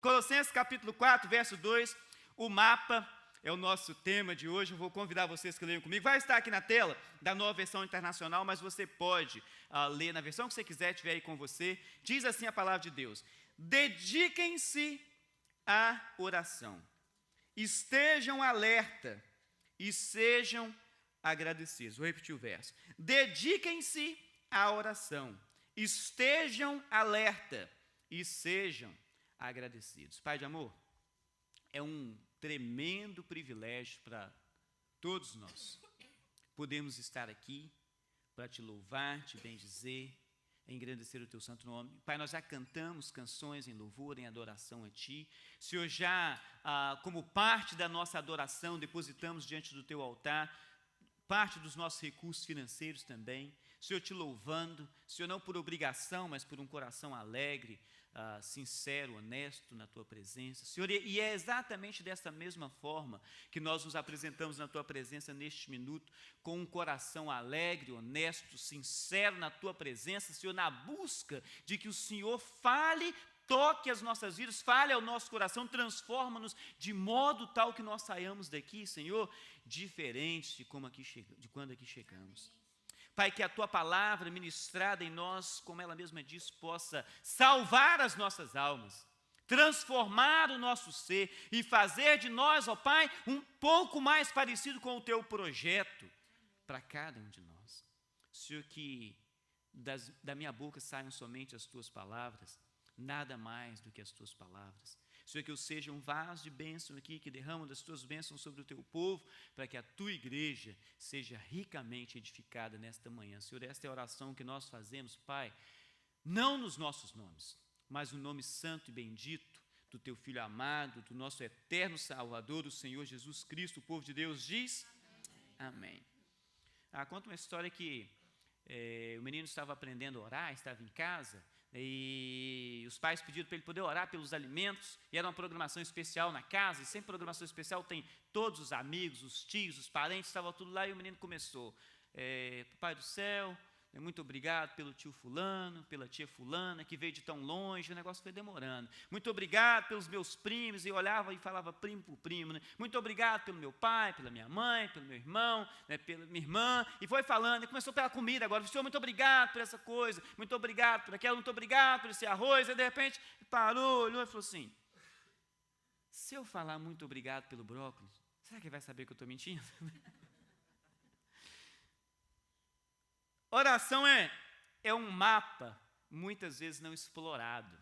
Colossenses capítulo 4, verso 2, o mapa é o nosso tema de hoje. Eu vou convidar vocês que leiam comigo. Vai estar aqui na tela da Nova Versão Internacional, mas você pode ler na versão que você quiser, tiver aí com você. Diz assim a palavra de Deus: dediquem-se à oração, estejam alerta e sejam agradecidos. Vou repetir o verso. Dediquem-se à oração, estejam alerta e sejam agradecidos. Pai de amor, é um tremendo privilégio para todos nós podermos estar aqui para te louvar, te bendizer, engrandecer o teu santo nome. Pai, nós já cantamos canções em louvor, em adoração a ti. Senhor, já como parte da nossa adoração, depositamos diante do teu altar parte dos nossos recursos financeiros também. Senhor, te louvando, Senhor, não por obrigação, mas por um coração alegre, sincero, honesto na tua presença. Senhor, e é exatamente dessa mesma forma que nós nos apresentamos na tua presença neste minuto, com um coração alegre, honesto, sincero na tua presença, Senhor, na busca de que o Senhor fale, toque as nossas vidas, fale ao nosso coração, transforma-nos de modo tal que nós saiamos daqui, Senhor, diferentes de quando aqui chegamos. Pai, que a tua palavra ministrada em nós, como ela mesma diz, possa salvar as nossas almas, transformar o nosso ser e fazer de nós, ó Pai, um pouco mais parecido com o teu projeto para cada um de nós. Senhor, que da minha boca saiam somente as tuas palavras, nada mais do que as tuas palavras. Senhor, que eu seja um vaso de bênção aqui, que derrama das tuas bênçãos sobre o teu povo, para que a tua igreja seja ricamente edificada nesta manhã. Senhor, esta é a oração que nós fazemos, Pai, não nos nossos nomes, mas no nome santo e bendito do teu Filho amado, do nosso eterno Salvador, o Senhor Jesus Cristo. O povo de Deus diz amém. Conta uma história que o menino estava aprendendo a orar, estava em casa, e os pais pediram para ele poder orar pelos alimentos, e era uma programação especial na casa, e sempre programação especial tem todos os amigos, os tios, os parentes, estava tudo lá, e o menino começou: Pai do céu, muito obrigado pelo tio fulano, pela tia fulana, que veio de tão longe, o negócio foi demorando. Muito obrigado pelos meus primos, e olhava e falava primo por primo, né? Muito obrigado pelo meu pai, pela minha mãe, pelo meu irmão, né? Pela minha irmã, e foi falando, e começou pela comida agora: Senhor, muito obrigado por essa coisa, muito obrigado por aquela, muito obrigado por esse arroz. E de repente parou, olhou e falou assim: se eu falar muito obrigado pelo brócolis, será que ele vai saber que eu estou mentindo? Oração é um mapa, muitas vezes não explorado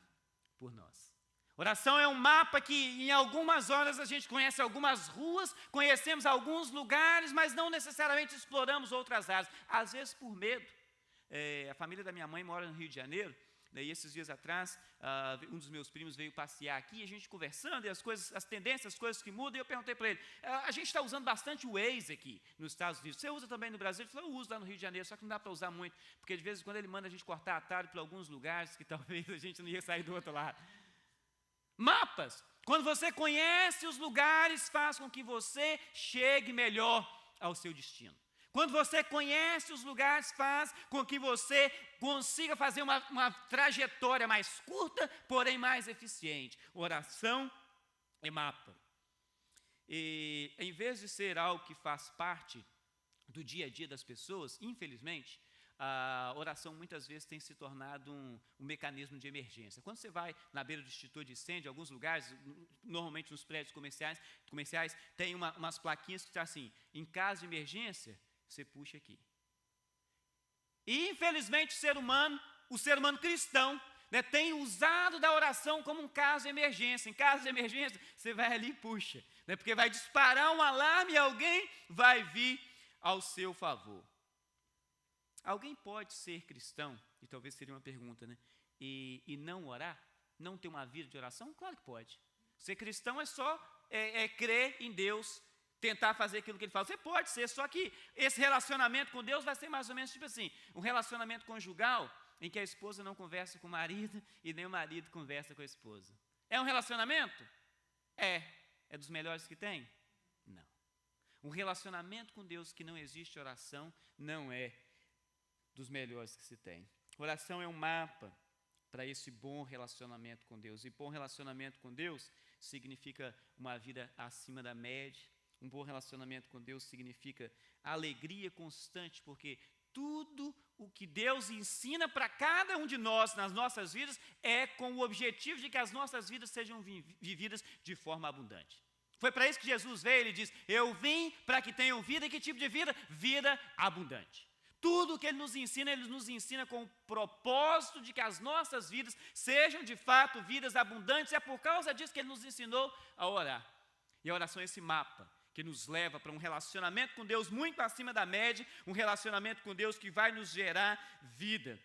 por nós. Oração é um mapa que em algumas horas a gente conhece algumas ruas, conhecemos alguns lugares, mas não necessariamente exploramos outras áreas, às vezes por medo. A família da minha mãe mora no Rio de Janeiro, e esses dias atrás, um dos meus primos veio passear aqui, a gente conversando, e as tendências, as coisas que mudam, e eu perguntei para ele: a gente está usando bastante o Waze aqui nos Estados Unidos, você usa também no Brasil? Ele falou: eu uso lá no Rio de Janeiro, só que não dá para usar muito, porque de vez em quando ele manda a gente cortar atalho por alguns lugares que talvez a gente não ia sair do outro lado. Mapas, quando você conhece os lugares, faz com que você chegue melhor ao seu destino. Quando você conhece os lugares, faz com que você consiga fazer uma trajetória mais curta, porém mais eficiente. Oração é mapa. E em vez de ser algo que faz parte do dia a dia das pessoas, infelizmente, a oração muitas vezes tem se tornado um mecanismo de emergência. Quando você vai na beira do extintor de incêndio, em alguns lugares, normalmente nos prédios comerciais tem umas plaquinhas que estão assim: em caso de emergência, você puxa aqui. E infelizmente o ser humano cristão, né, tem usado da oração como um caso de emergência. Em caso de emergência, você vai ali e puxa, né, porque vai disparar um alarme e alguém vai vir ao seu favor. Alguém pode ser cristão, e talvez seria uma pergunta, né, e não orar? Não ter uma vida de oração? Claro que pode. Ser cristão é só crer em Deus, tentar fazer aquilo que ele fala. Você pode ser, só que esse relacionamento com Deus vai ser mais ou menos tipo assim, um relacionamento conjugal em que a esposa não conversa com o marido e nem o marido conversa com a esposa. É um relacionamento? É dos melhores que tem? Não. Um relacionamento com Deus que não existe oração não é dos melhores que se tem. Oração é um mapa para esse bom relacionamento com Deus. E bom relacionamento com Deus significa uma vida acima da média. Um bom relacionamento com Deus significa alegria constante, porque tudo o que Deus ensina para cada um de nós nas nossas vidas é com o objetivo de que as nossas vidas sejam vividas de forma abundante. Foi para isso que Jesus veio, ele diz, eu vim para que tenham vida. E que tipo de vida? Vida abundante. Tudo o que ele nos ensina com o propósito de que as nossas vidas sejam de fato vidas abundantes. É por causa disso que ele nos ensinou a orar. E a oração é esse mapa que nos leva para um relacionamento com Deus muito acima da média, um relacionamento com Deus que vai nos gerar vida,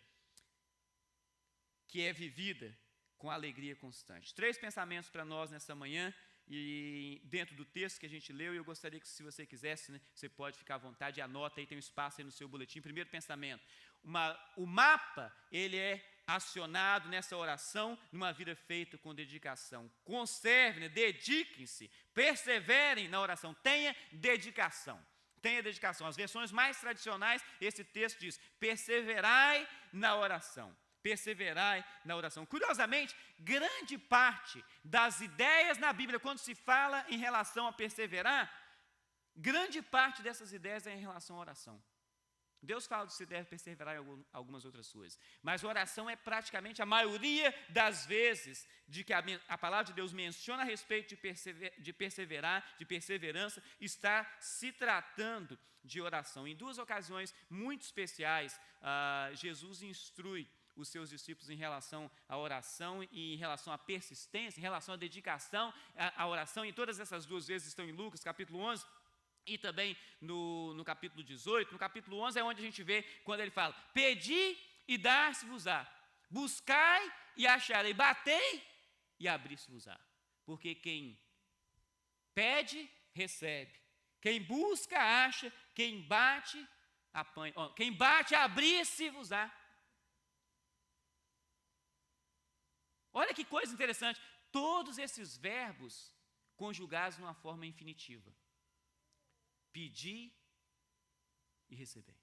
que é vivida com alegria constante. 3 pensamentos para nós nessa manhã, e dentro do texto que a gente leu, eu gostaria que, se você quisesse, você pode ficar à vontade, anota aí, tem um espaço aí no seu boletim. Primeiro pensamento, o mapa, ele é acionado nessa oração, numa vida feita com dedicação. Conservem, dediquem-se, perseverem na oração, tenha dedicação. Tenha dedicação. As versões mais tradicionais, esse texto diz, perseverai na oração. Perseverai na oração. Curiosamente, grande parte das ideias na Bíblia, quando se fala em relação a perseverar, grande parte dessas ideias é em relação à oração. Deus fala que se deve perseverar em algumas outras coisas, mas a oração é praticamente a maioria das vezes de que a palavra de Deus menciona a respeito de perseverar, de perseverança, está se tratando de oração. Em 2 ocasiões muito especiais, Jesus instrui os seus discípulos em relação à oração e em relação à persistência, em relação à dedicação à oração, e todas essas 2 vezes estão em Lucas, capítulo 11, e também no capítulo 18. No capítulo 11 é onde a gente vê quando ele fala, pedi e dar-se-vos-á, buscai e acharei, batei e abrir-se-vos-á, porque quem pede, recebe, quem busca, acha, quem bate, apanha, quem bate, abrir-se-vos-á. Olha que coisa interessante, todos esses verbos conjugados numa forma infinitiva. Pedir e receber.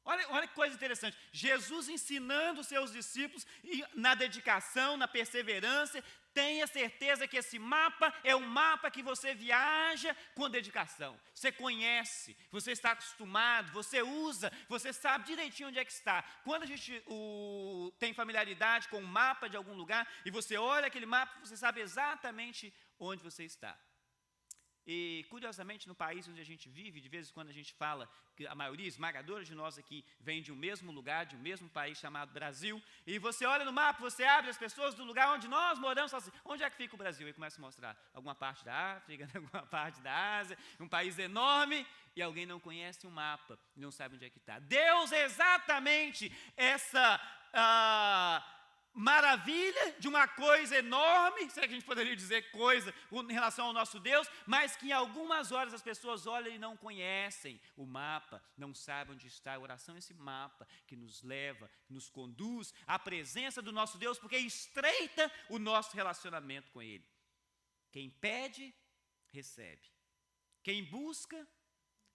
Olha que coisa interessante, Jesus ensinando os seus discípulos na dedicação, na perseverança. Tenha certeza que esse mapa é um mapa que você viaja com dedicação. Você conhece, você está acostumado, você usa, você sabe direitinho onde é que está. Quando a gente tem familiaridade com o mapa de algum lugar e você olha aquele mapa, você sabe exatamente onde você está. E, curiosamente, no país onde a gente vive, de vez em quando a gente fala que a maioria esmagadora de nós aqui vem de um mesmo lugar, de um mesmo país chamado Brasil, e você olha no mapa, você abre as pessoas do lugar onde nós moramos, fala assim, onde é que fica o Brasil? E começa a mostrar alguma parte da África, alguma parte da Ásia, um país enorme, e alguém não conhece o mapa, não sabe onde é que está. Deus é exatamente essa maravilha de uma coisa enorme, será que a gente poderia dizer coisa em relação ao nosso Deus, mas que em algumas horas as pessoas olham e não conhecem o mapa, não sabem onde está. A oração é esse mapa que nos leva, nos conduz à presença do nosso Deus, porque estreita o nosso relacionamento com Ele. Quem pede, recebe. Quem busca,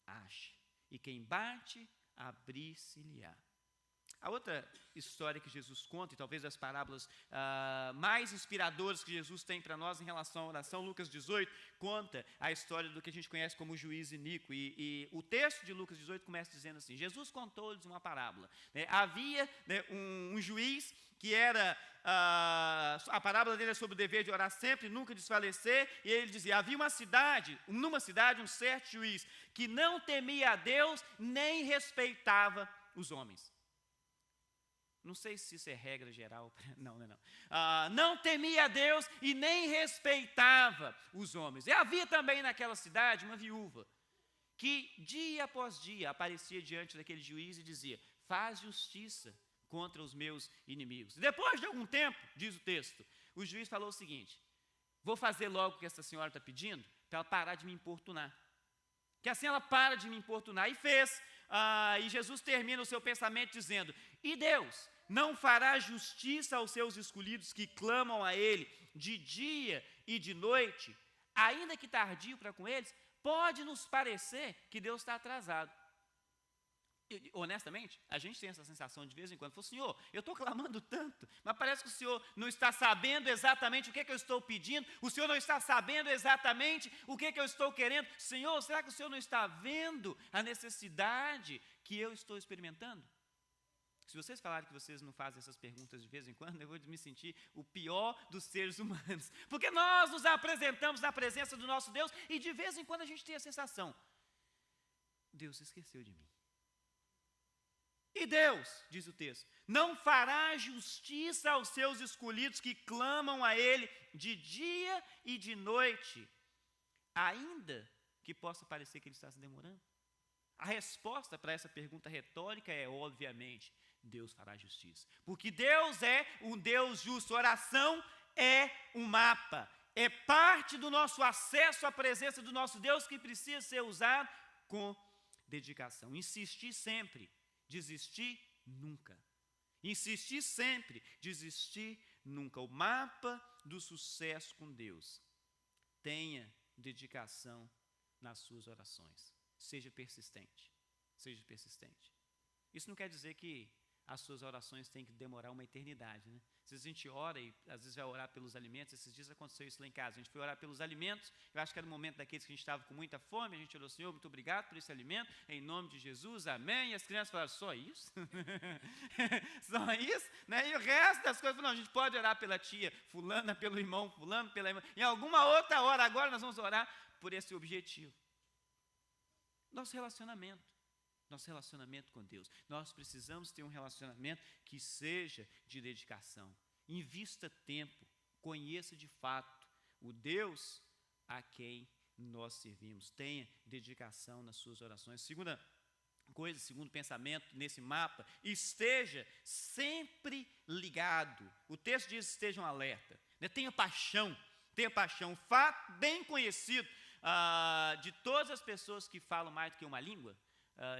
acha. E quem bate, abrir-se-lhe-á. A outra história que Jesus conta, e talvez das parábolas mais inspiradoras que Jesus tem para nós em relação à oração, Lucas 18, conta a história do que a gente conhece como juiz iníquo. E o texto de Lucas 18 começa dizendo assim, Jesus contou-lhes uma parábola. Havia um juiz que era, a parábola dele é sobre o dever de orar sempre, nunca desfalecer, e ele dizia, havia numa cidade um certo juiz, que não temia a Deus, nem respeitava os homens. Não sei se isso é regra geral, não. Não temia a Deus e nem respeitava os homens. E havia também naquela cidade uma viúva, que dia após dia aparecia diante daquele juiz e dizia, faz justiça contra os meus inimigos. E depois de algum tempo, diz o texto, o juiz falou o seguinte, vou fazer logo o que essa senhora está pedindo, para ela parar de me importunar. Que assim ela para de me importunar. E fez. E Jesus termina o seu pensamento dizendo, e Deus não fará justiça aos seus escolhidos que clamam a Ele de dia e de noite, ainda que tardio para com eles? Pode nos parecer que Deus está atrasado. honestamente, a gente tem essa sensação de vez em quando. Senhor, eu estou clamando tanto, mas parece que o Senhor não está sabendo exatamente o que eu estou pedindo, o Senhor não está sabendo exatamente o que eu estou querendo. Senhor, será que o Senhor não está vendo a necessidade que eu estou experimentando? Se vocês falarem que vocês não fazem essas perguntas de vez em quando, eu vou me sentir o pior dos seres humanos, porque nós nos apresentamos na presença do nosso Deus e de vez em quando a gente tem a sensação, Deus se esqueceu de mim. E Deus, diz o texto, não fará justiça aos seus escolhidos que clamam a Ele de dia e de noite, ainda que possa parecer que Ele está se demorando. A resposta para essa pergunta retórica é, obviamente, Deus fará justiça. Porque Deus é um Deus justo. Oração é um mapa, é parte do nosso acesso à presença do nosso Deus que precisa ser usado com dedicação. Insistir sempre. Desistir nunca. Insistir sempre, desistir nunca. O mapa do sucesso com Deus. Tenha dedicação nas suas orações. Seja persistente. Seja persistente. Isso não quer dizer que as suas orações têm que demorar uma eternidade, né? Se a gente ora e às vezes vai orar pelos alimentos, esses dias aconteceu isso lá em casa, a gente foi orar pelos alimentos, eu acho que era o momento daqueles que a gente estava com muita fome, a gente orou, Senhor, muito obrigado por esse alimento, em nome de Jesus, amém, e as crianças falaram, só isso? Só isso? Né? E o resto das coisas, não, a gente pode orar pela tia fulana, pelo irmão fulano, pela irmã, em alguma outra hora, agora nós vamos orar por esse objetivo. Nosso relacionamento com Deus. Nós precisamos ter um relacionamento que seja de dedicação. Invista tempo, conheça de fato o Deus a quem nós servimos. Tenha dedicação nas suas orações. Segunda coisa, segundo pensamento nesse mapa, esteja sempre ligado. O texto diz estejam alerta. Tenha paixão. Fato bem conhecido de todas as pessoas que falam mais do que uma língua,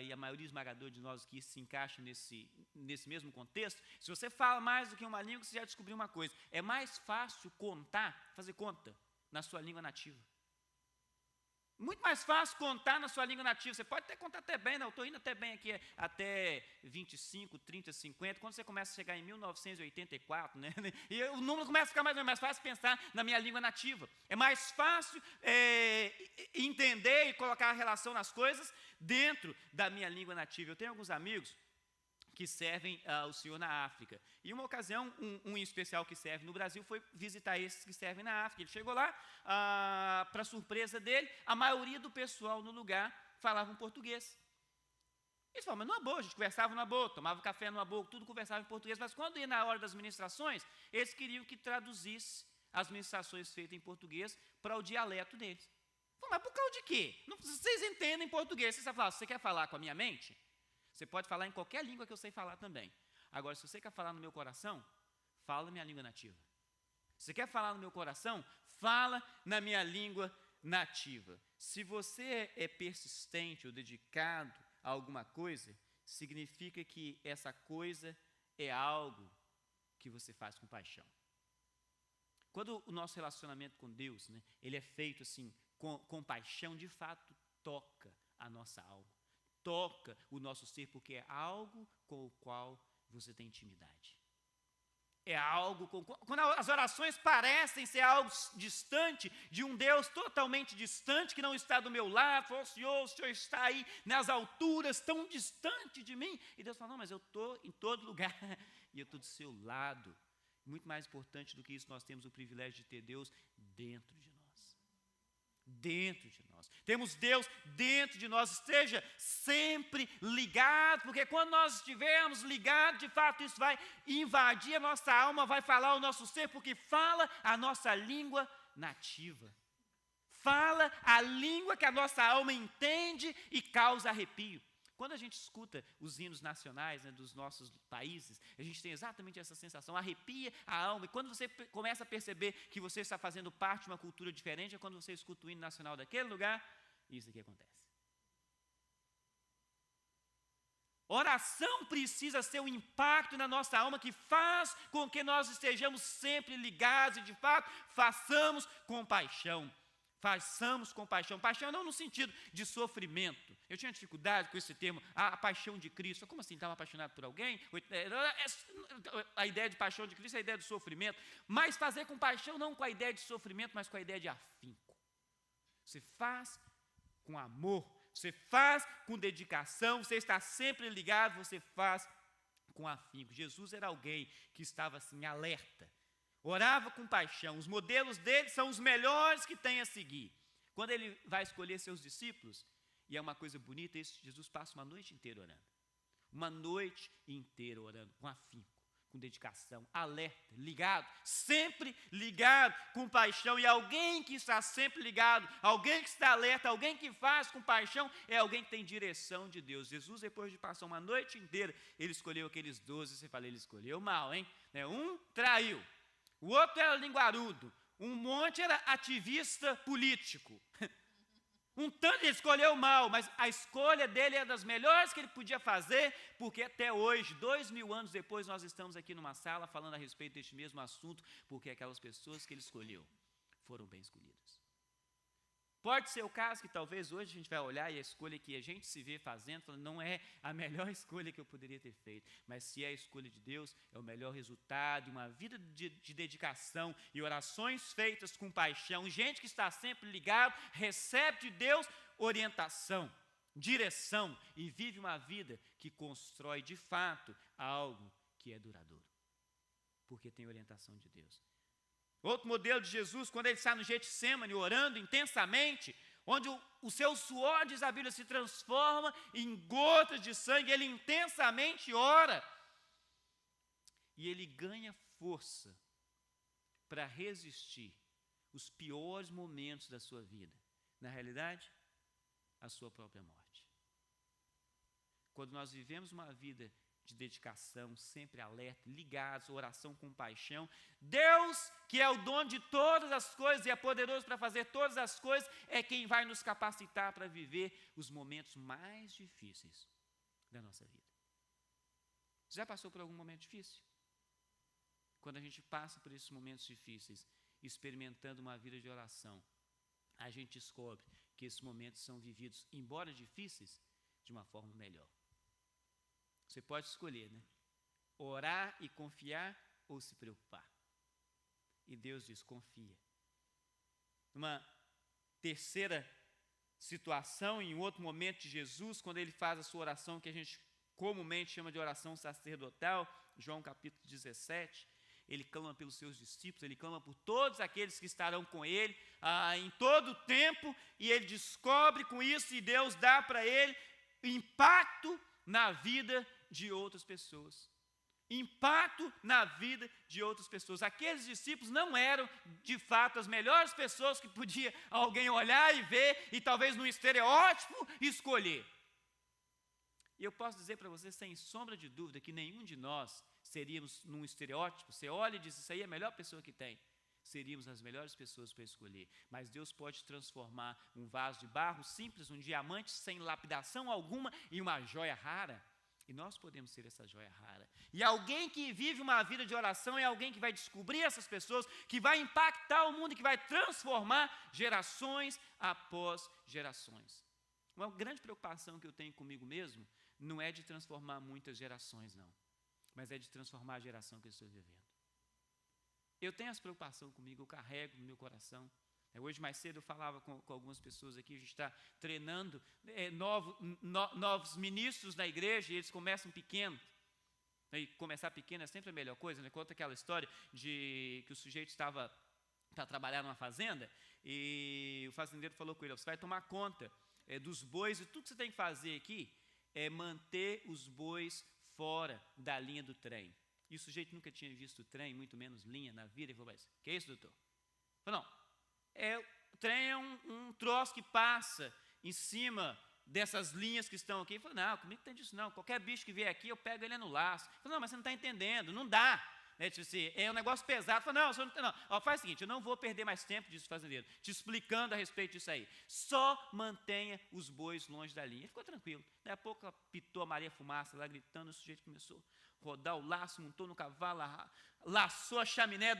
e a maioria esmagadora de nós aqui se encaixa nesse mesmo contexto. Se você fala mais do que uma língua, você já descobriu uma coisa. É mais fácil fazer conta na sua língua nativa. Muito mais fácil contar na sua língua nativa. Você pode até contar até bem, não, eu estou indo até bem aqui, até 25, 30, 50. Quando você começa a chegar em 1984, né? E o número começa a ficar mais fácil pensar na minha língua nativa. É mais fácil entender e colocar a relação nas coisas dentro da minha língua nativa. Eu tenho alguns amigos que servem o Senhor na África. E uma ocasião, um em especial que serve no Brasil foi visitar esses que servem na África. Ele chegou lá, para surpresa dele, a maioria do pessoal no lugar falava português. Eles falavam, mas numa boa, a gente conversava numa boa, tomava café numa boa, tudo conversava em português, mas quando ia na hora das ministrações, eles queriam que traduzisse as ministrações feitas em português para o dialeto deles. Mas por causa de quê? Vocês entendem português, você quer falar com a minha mente? Você pode falar em qualquer língua que eu sei falar também. Agora, se você quer falar no meu coração, fala na minha língua nativa. Se você quer falar no meu coração, fala na minha língua nativa. Se você é persistente ou dedicado a alguma coisa, significa que essa coisa é algo que você faz com paixão. Quando o nosso relacionamento com Deus, né, ele é feito assim, com paixão, de fato, toca a nossa alma. Toca o nosso ser, porque é algo com o qual você tem intimidade. É algo quando as orações parecem ser algo distante, de um Deus totalmente distante, que não está do meu lado, fala, o Senhor está aí nas alturas, tão distante de mim. E Deus fala, não, mas eu estou em todo lugar, e eu estou do seu lado. Muito mais importante do que isso, nós temos o privilégio de ter Deus dentro de nós. Dentro de nós. Temos Deus dentro de nós. Esteja sempre ligado, porque quando nós estivermos ligados, de fato isso vai invadir a nossa alma, vai falar o nosso ser, porque fala a nossa língua nativa. Fala a língua que a nossa alma entende e causa arrepio. Quando a gente escuta os hinos nacionais, né, dos nossos países, a gente tem exatamente essa sensação, arrepia a alma. E quando você começa a perceber que você está fazendo parte de uma cultura diferente, é quando você escuta o hino nacional daquele lugar, isso aqui acontece. Oração precisa ser um impacto na nossa alma que faz com que nós estejamos sempre ligados e, de fato, façamos com paixão. Façamos com paixão. Paixão não no sentido de sofrimento. Eu tinha dificuldade com esse termo, a paixão de Cristo. Como assim, estava apaixonado por alguém? A ideia de paixão de Cristo é a ideia do sofrimento. Mas fazer com paixão não com a ideia de sofrimento, mas com a ideia de afinco. Você faz com amor, você faz com dedicação, você está sempre ligado, você faz com afinco. Jesus era alguém que estava assim, alerta. Orava com paixão. Os modelos dele são os melhores que tem a seguir. Quando ele vai escolher seus discípulos, e é uma coisa bonita, Jesus passa uma noite inteira orando. Uma noite inteira orando, com afinco, com dedicação, alerta, ligado, sempre ligado, com paixão. E alguém que está sempre ligado, alguém que está alerta, alguém que faz com paixão, é alguém que tem direção de Deus. Jesus, depois de passar uma noite inteira, ele escolheu aqueles 12, você fala, ele escolheu mal, hein? Um traiu. O outro era linguarudo, um monte era ativista político. Um tanto ele escolheu mal, mas a escolha dele é das melhores que ele podia fazer, porque até hoje, 2000 anos depois, nós estamos aqui numa sala falando a respeito deste mesmo assunto, porque aquelas pessoas que ele escolheu foram bem escolhidas. Pode ser o caso que talvez hoje a gente vai olhar e a escolha que a gente se vê fazendo, falando, não é a melhor escolha que eu poderia ter feito, mas se é a escolha de Deus, é o melhor resultado, uma vida de dedicação e orações feitas com paixão, gente que está sempre ligado, recebe de Deus orientação, direção e vive uma vida que constrói de fato algo que é duradouro, porque tem orientação de Deus. Outro modelo de Jesus, quando ele está no Getsêmani, orando intensamente, onde o seu suor, diz a Bíblia, se transforma em gotas de sangue, ele intensamente ora. E ele ganha força para resistir os piores momentos da sua vida. Na realidade, a sua própria morte. Quando nós vivemos uma vida de dedicação, sempre alerta, ligados, oração com paixão, Deus, que é o dono de todas as coisas e é poderoso para fazer todas as coisas, é quem vai nos capacitar para viver os momentos mais difíceis da nossa vida. Você já passou por algum momento difícil? Quando a gente passa por esses momentos difíceis, experimentando uma vida de oração, a gente descobre que esses momentos são vividos, embora difíceis, de uma forma melhor. Você pode escolher, né? Orar e confiar ou se preocupar. E Deus diz, confia. Uma terceira situação, em outro momento de Jesus, quando ele faz a sua oração, que a gente comumente chama de oração sacerdotal, João capítulo 17, ele clama pelos seus discípulos, ele clama por todos aqueles que estarão com ele em todo o tempo, e ele descobre com isso, e Deus dá para ele impacto na vida de outras pessoas. Impacto na vida de outras pessoas. Aqueles discípulos não eram, de fato, as melhores pessoas que podia alguém olhar e ver e talvez num estereótipo escolher. E eu posso dizer para você, sem sombra de dúvida, que nenhum de nós seríamos num estereótipo. Você olha e diz, isso aí é a melhor pessoa que tem. Seríamos as melhores pessoas para escolher. Mas Deus pode transformar um vaso de barro simples, um diamante sem lapidação alguma, em uma joia rara. E nós podemos ser essa joia rara. E alguém que vive uma vida de oração é alguém que vai descobrir essas pessoas, que vai impactar o mundo, que vai transformar gerações após gerações. Uma grande preocupação que eu tenho comigo mesmo não é de transformar muitas gerações, não. Mas é de transformar a geração que eu estou vivendo. Eu tenho essa preocupação comigo, eu carrego no meu coração. Hoje mais cedo eu falava com algumas pessoas aqui, a gente está treinando novos ministros na igreja, e eles começam pequeno. E começar pequeno é sempre a melhor coisa, né? Conta aquela história de que o sujeito estava para trabalhar numa fazenda, e o fazendeiro falou com ele, você vai tomar conta dos bois, e tudo que você tem que fazer aqui é manter os bois fora da linha do trem. E o sujeito nunca tinha visto trem, muito menos linha na vida, e falou, mas que é isso, doutor? Ele falou, não. O trem é um troço que passa em cima dessas linhas que estão aqui. Ele falou, não, comigo não tem disso não, qualquer bicho que vier aqui eu pego ele no laço. Ele falou, não, mas você não está entendendo, não dá. Tipo assim, é um negócio pesado. Fala, não, não. Ó, faz o seguinte, eu não vou perder mais tempo disso, fazendeiro, te explicando a respeito disso aí. Só mantenha os bois longe da linha. Ele ficou tranquilo. Daí a pouco apitou a Maria Fumaça lá, gritando, o sujeito começou a rodar o laço, montou no cavalo, laçou a chaminé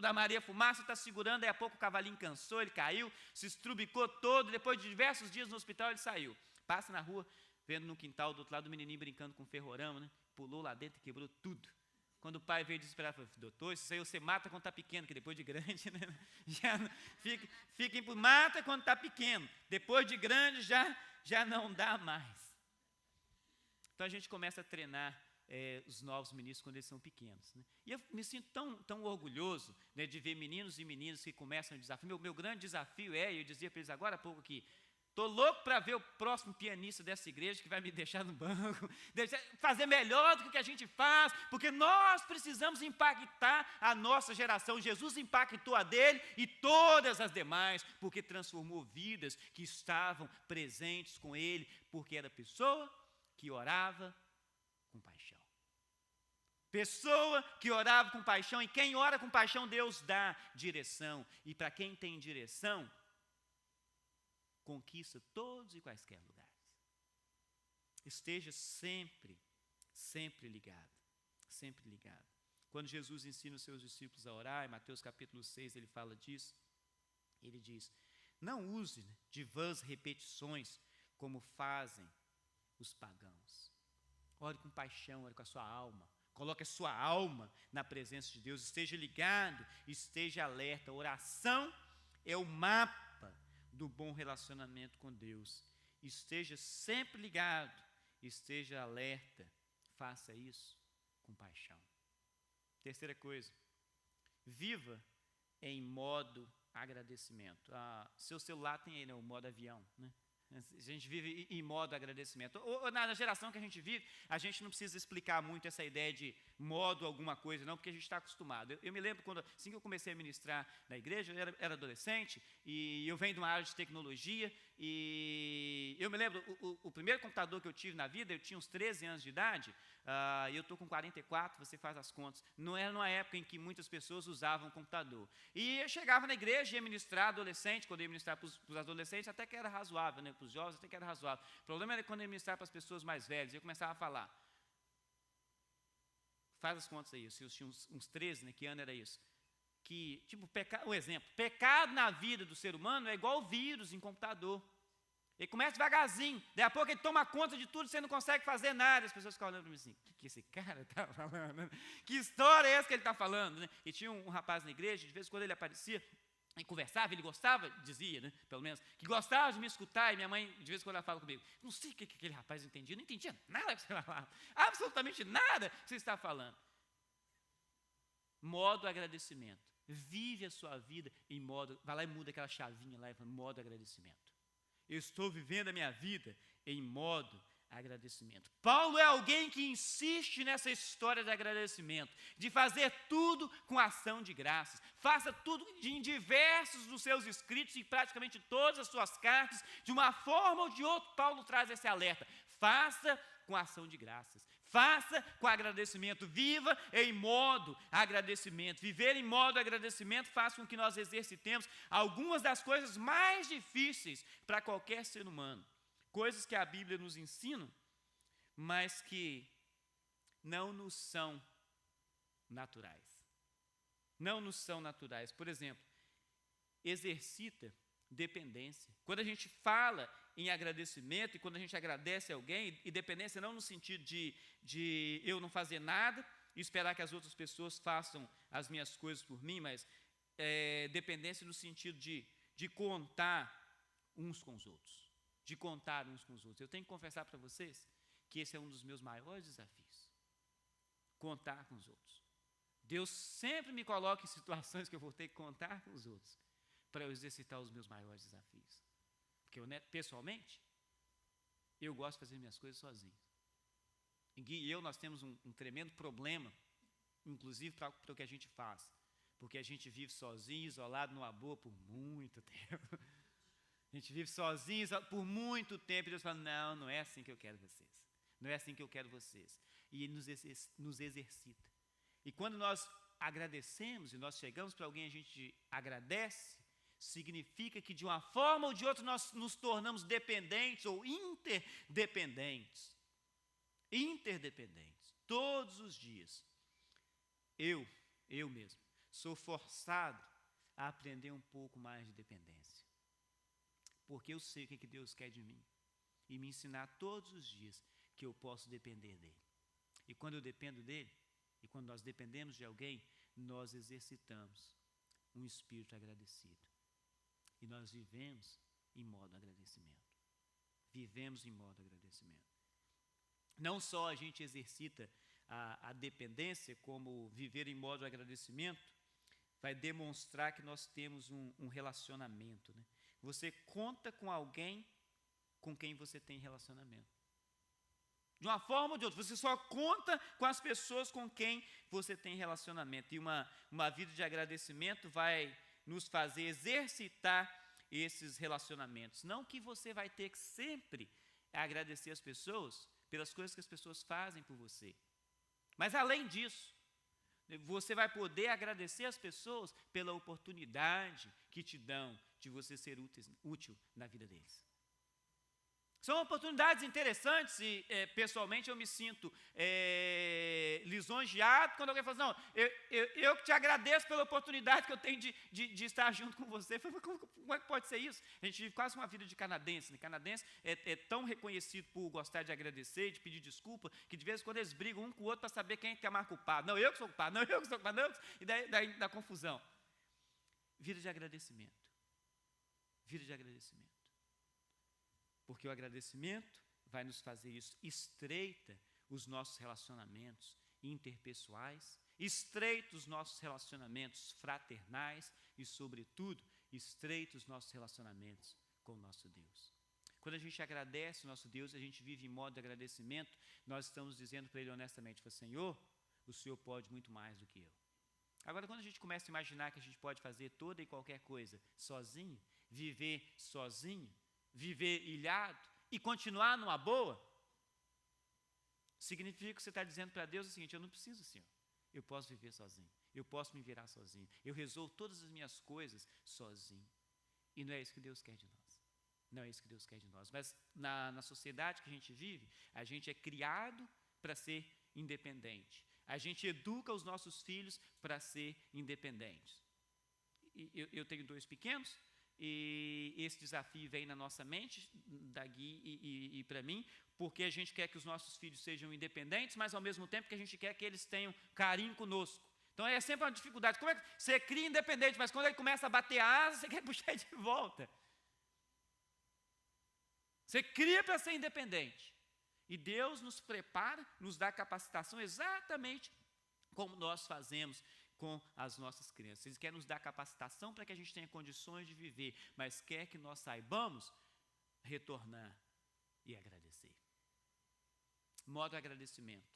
da Maria Fumaça, está segurando, daí a pouco o cavalinho cansou, ele caiu, se estrubicou todo, depois de diversos dias no hospital ele saiu. Passa na rua, vendo no quintal do outro lado o menininho brincando com ferrorama, né? Pulou lá dentro e quebrou tudo. Quando o pai veio desesperado, falou, doutor, isso aí você mata quando está pequeno, que depois de grande, né? Mata quando está pequeno, depois de grande já não dá mais. Então a gente começa a treinar os novos ministros quando eles são pequenos. Né? E eu me sinto tão orgulhoso, né, de ver meninos e meninas que começam o desafio. Meu grande desafio eu dizia para eles agora há pouco aqui, estou louco para ver o próximo pianista dessa igreja que vai me deixar no banco, fazer melhor do que a gente faz, porque nós precisamos impactar a nossa geração. Jesus impactou a dele e todas as demais, porque transformou vidas que estavam presentes com ele, porque era pessoa que orava com paixão. Pessoa que orava com paixão, e quem ora com paixão, Deus dá direção. E para quem tem direção, conquista todos e quaisquer lugares. Esteja sempre ligado, sempre ligado. Quando Jesus ensina os seus discípulos a orar, em Mateus capítulo 6, ele fala disso, ele diz, não use de vãs repetições, como fazem os pagãos. Ore com paixão, ore com a sua alma. Coloque a sua alma na presença de Deus. Esteja ligado, esteja alerta. A oração é o mapa do bom relacionamento com Deus. Esteja sempre ligado, esteja alerta. Faça isso com paixão. Terceira coisa, viva em modo agradecimento. Seu celular tem aí, né, o modo avião, né? A gente vive em modo agradecimento. Na geração que a gente vive, a gente não precisa explicar muito essa ideia de modo alguma coisa, não, porque a gente está acostumado. Eu me lembro, assim que eu comecei a ministrar na igreja, eu era adolescente, e eu venho de uma área de tecnologia, e eu me lembro, o primeiro computador que eu tive na vida, eu tinha uns 13 anos de idade, e eu estou com 44, você faz as contas. Não era numa época em que muitas pessoas usavam computador. E eu chegava na igreja e ia ministrar adolescente, quando eu ia ministrar para os adolescentes, até que era razoável, né? Para os jovens até que era razoável. O problema era quando eu ia ministrar para as pessoas mais velhas, eu começava a falar. Faz as contas aí, eu tinha uns 13, né? Que ano era isso? Que, tipo, um exemplo, pecado na vida do ser humano é igual vírus em computador. Ele começa devagarzinho, daí a pouco ele toma conta de tudo, você não consegue fazer nada. As pessoas ficam olhando para mim assim, o que esse cara está falando? Que história é essa que ele está falando? Né? E tinha um rapaz na igreja, de vez em quando ele aparecia, e conversava, ele gostava, dizia, né, pelo menos, que gostava de me escutar, e minha mãe, de vez em quando ela fala comigo, não sei o que aquele rapaz entendia, não entendia nada que você falava, absolutamente nada que você está falando. Modo agradecimento. Vive a sua vida em modo, vai lá e muda aquela chavinha lá, modo agradecimento. Eu estou vivendo a minha vida em modo agradecimento. Paulo é alguém que insiste nessa história de agradecimento, de fazer tudo com ação de graças. Faça tudo em diversos dos seus escritos, em praticamente todas as suas cartas, de uma forma ou de outra, Paulo traz esse alerta. Faça com ação de graças. Faça com agradecimento, viva em modo agradecimento. Viver em modo agradecimento faz com que nós exercitemos algumas das coisas mais difíceis para qualquer ser humano. Coisas que a Bíblia nos ensina, mas que não nos são naturais. Não nos são naturais. Por exemplo, exercita dependência. Quando a gente fala em agradecimento e quando a gente agradece a alguém, e dependência não no sentido de eu não fazer nada e esperar que as outras pessoas façam as minhas coisas por mim, mas dependência no sentido de contar uns com os outros. De contar uns com os outros. Eu tenho que confessar para vocês que esse é um dos meus maiores desafios. Contar com os outros. Deus sempre me coloca em situações que eu vou ter que contar com os outros para eu exercitar os meus maiores desafios. Porque eu, pessoalmente, eu gosto de fazer minhas coisas sozinho. E Gui e eu, nós temos um tremendo problema, inclusive para o que a gente faz. Porque a gente vive sozinho, isolado, numa boa, por muito tempo. A gente vive sozinho por muito tempo e Deus fala, não é assim que eu quero vocês. Não é assim que eu quero vocês. E Ele nos exercita. E quando nós agradecemos e nós chegamos para alguém e a gente agradece, significa que de uma forma ou de outra nós nos tornamos dependentes ou interdependentes. Interdependentes. Todos os dias. Eu mesmo, sou forçado a aprender um pouco mais de dependência. Porque eu sei o que Deus quer de mim. E me ensinar todos os dias que eu posso depender dEle. E quando eu dependo dEle, e quando nós dependemos de alguém, nós exercitamos um espírito agradecido. E nós vivemos em modo agradecimento. Vivemos em modo agradecimento. Não só a gente exercita a dependência, como viver em modo agradecimento, vai demonstrar que nós temos um relacionamento. Né? Você conta com alguém com quem você tem relacionamento. De uma forma ou de outra, você só conta com as pessoas com quem você tem relacionamento. E uma vida de agradecimento vai nos fazer exercitar esses relacionamentos. Não que você vai ter que sempre agradecer as pessoas pelas coisas que as pessoas fazem por você. Mas além disso, você vai poder agradecer as pessoas pela oportunidade que te dão de você ser útil na vida deles. São oportunidades interessantes e, pessoalmente, eu me sinto lisonjeado quando alguém fala assim, não, eu que te agradeço pela oportunidade que eu tenho de estar junto com você. Como é que pode ser isso? A gente vive quase uma vida de canadense. Né? Canadense é tão reconhecido por gostar de agradecer, de pedir desculpa, que de vez em quando eles brigam um com o outro para saber quem é mais culpado. Não, eu que sou culpado, não, eu que sou culpado, não, e daí dá confusão. Vida de agradecimento. Vida de agradecimento. Porque o agradecimento vai nos fazer isso, estreita os nossos relacionamentos interpessoais, estreita os nossos relacionamentos fraternais e, sobretudo, estreita os nossos relacionamentos com o nosso Deus. Quando a gente agradece o nosso Deus, a gente vive em modo de agradecimento, nós estamos dizendo para Ele honestamente, Senhor, o Senhor pode muito mais do que eu. Agora, quando a gente começa a imaginar que a gente pode fazer toda e qualquer coisa sozinho, viver sozinho, viver ilhado e continuar numa boa, significa que você está dizendo para Deus o seguinte, eu não preciso, Senhor, eu posso viver sozinho, eu posso me virar sozinho, eu resolvo todas as minhas coisas sozinho. E não é isso que Deus quer de nós. Não é isso que Deus quer de nós. Mas na sociedade que a gente vive, a gente é criado para ser independente. A gente educa os nossos filhos para ser independentes. Eu tenho 2 pequenos, e esse desafio vem na nossa mente, da Gui e para mim, porque a gente quer que os nossos filhos sejam independentes, mas ao mesmo tempo que a gente quer que eles tenham carinho conosco. Então é sempre uma dificuldade. Como é que você cria independente, mas quando ele começa a bater a asa, você quer puxar de volta. Você cria para ser independente. E Deus nos prepara, nos dá capacitação exatamente como nós fazemos com as nossas crianças. Ele quer nos dar capacitação para que a gente tenha condições de viver, mas quer que nós saibamos retornar e agradecer. Modo agradecimento.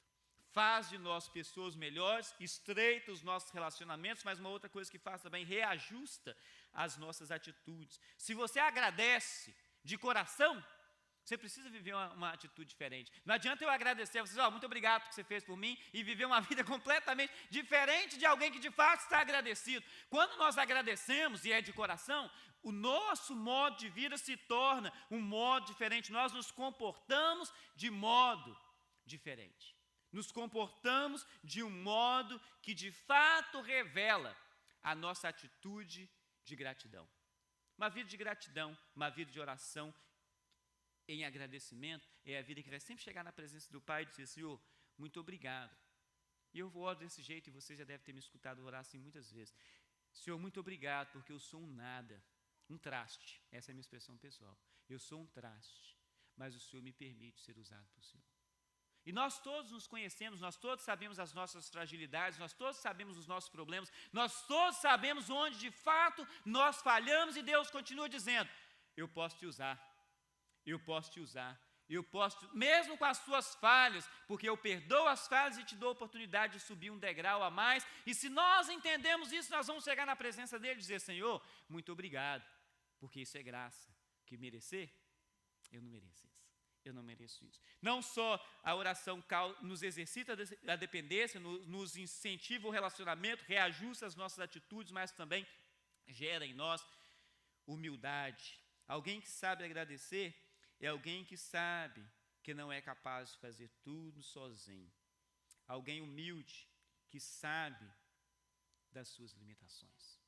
Faz de nós pessoas melhores, estreita os nossos relacionamentos, mas uma outra coisa que faz também, reajusta as nossas atitudes. Se você agradece de coração, você precisa viver uma atitude diferente. Não adianta eu agradecer a vocês, muito obrigado por que você fez por mim, e viver uma vida completamente diferente de alguém que de fato está agradecido. Quando nós agradecemos, e é de coração, o nosso modo de vida se torna um modo diferente. Nós nos comportamos de modo diferente. Nos comportamos de um modo que de fato revela a nossa atitude de gratidão. Uma vida de gratidão, uma vida de oração, em agradecimento, é a vida que vai sempre chegar na presença do Pai e dizer, Senhor, muito obrigado. E eu oro desse jeito, e você já deve ter me escutado orar assim muitas vezes. Senhor, muito obrigado, porque eu sou um nada, um traste. Essa é a minha expressão pessoal. Eu sou um traste, mas o Senhor me permite ser usado por Senhor. E nós todos nos conhecemos, nós todos sabemos as nossas fragilidades, nós todos sabemos os nossos problemas, nós todos sabemos onde de fato nós falhamos, e Deus continua dizendo, eu posso te usar. Eu posso te usar, mesmo com as suas falhas, porque eu perdoo as falhas e te dou a oportunidade de subir um degrau a mais, e se nós entendemos isso, nós vamos chegar na presença dele e dizer, Senhor, muito obrigado, porque isso é graça, que merecer, eu não mereço isso. eu não mereço isso. Não só a oração nos exercita a dependência, nos incentiva o relacionamento, reajusta as nossas atitudes, mas também gera em nós humildade. Alguém que sabe agradecer é alguém que sabe que não é capaz de fazer tudo sozinho. Alguém humilde que sabe das suas limitações.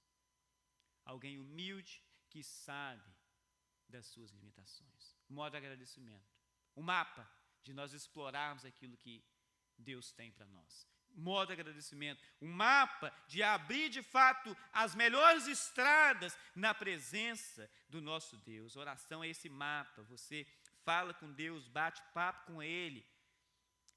Alguém humilde que sabe das suas limitações. Modo de agradecimento. Um mapa de nós explorarmos aquilo que Deus tem para nós. Modo de agradecimento. Um mapa de abrir de fato as melhores estradas na presença do nosso Deus. Oração é esse mapa. Você fala com Deus, bate papo com Ele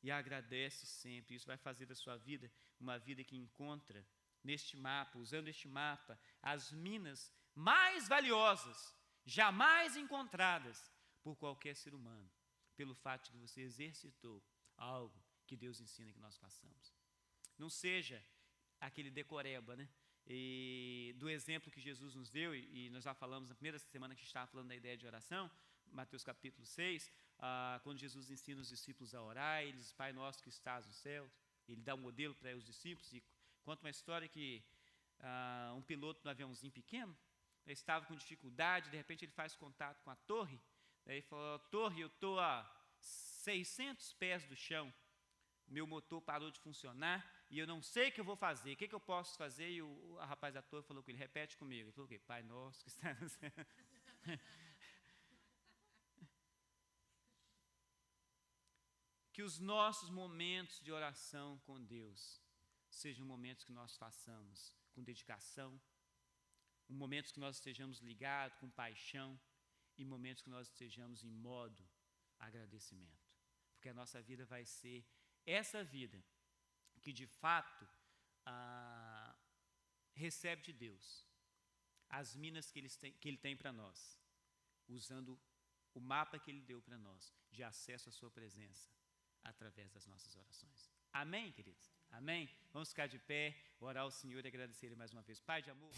e agradece sempre. Isso vai fazer da sua vida uma vida que encontra neste mapa, usando este mapa, as minas mais valiosas, jamais encontradas por qualquer ser humano, pelo fato de que você exercitou algo que Deus ensina que nós façamos. Não seja aquele decoreba, né? E do exemplo que Jesus nos deu, e nós já falamos na primeira semana que a gente estava falando da ideia de oração, Mateus capítulo 6, quando Jesus ensina os discípulos a orar, ele diz, Pai nosso que estás no céu, ele dá um modelo para os discípulos e conta uma história que um piloto de um aviãozinho pequeno, ele estava com dificuldade, de repente ele faz contato com a torre, daí ele falou, torre, eu estou a 600 pés do chão, meu motor parou de funcionar e eu não sei o que eu vou fazer, o que eu posso fazer? E o rapaz da torre falou com ele, repete comigo. Ele falou o quê? Pai nosso que está no céu. Que os nossos momentos de oração com Deus sejam momentos que nós façamos com dedicação, momentos que nós estejamos ligados com paixão e momentos que nós estejamos em modo agradecimento. Porque a nossa vida vai ser essa vida que de fato recebe de Deus as minas que Ele tem para nós, usando o mapa que Ele deu para nós, de acesso à sua presença, através das nossas orações. Amém, queridos? Amém? Vamos ficar de pé, orar ao Senhor e agradecer Ele mais uma vez. Pai de amor.